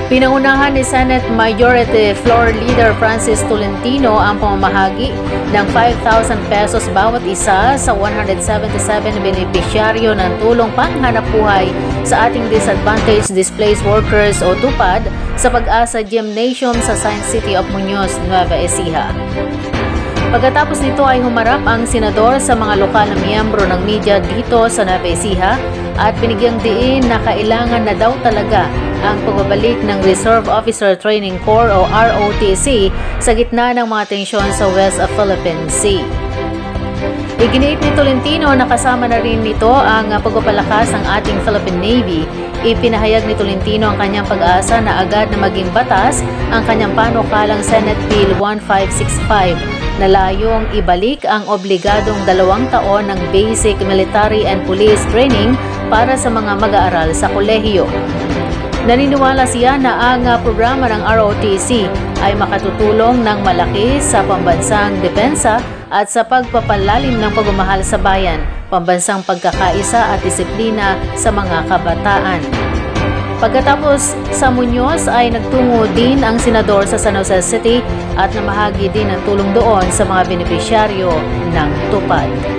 Pinangunahan ni Senate Majority Floor Leader Francis Tolentino ang pamamahagi ng 5,000 pesos bawat isa sa 177 benepisyaryo ng tulong panghanapbuhay sa ating Disadvantaged Displaced Workers o TUPAD sa Pag-asa Gymnasium sa Science City of Muñoz, Nueva Ecija. Pagkatapos nito ay humarap ang senador sa mga lokal na miyembro ng media dito sa Nueva Ecija at binigyang diin na kailangan na daw talaga ang pagbabalik ng Reserve Officer Training Corps o ROTC sa gitna ng mga tensyon sa West Philippine Sea. Iginiit ni Tolentino na kasama na rin nito ang pagpapalakas ng ating Philippine Navy. Ipinahayag ni Tolentino ang kanyang pag-asa na agad na maging batas ang kanyang panukalang Senate Bill 1565 na layong ibalik ang obligadong 2 taon ng basic military and police training para sa mga mag-aaral sa kolehiyo. Naniniwala siya na ang programa ng ROTC ay makatutulong ng malaki sa pambansang depensa at sa pagpapalalim ng pagmamahal sa bayan, pambansang pagkakaisa at disiplina sa mga kabataan. Pagkatapos sa Muñoz ay nagtungo din ang senador sa San Jose City at namahagi din ng tulong doon sa mga benepisyaryo ng TUPAD.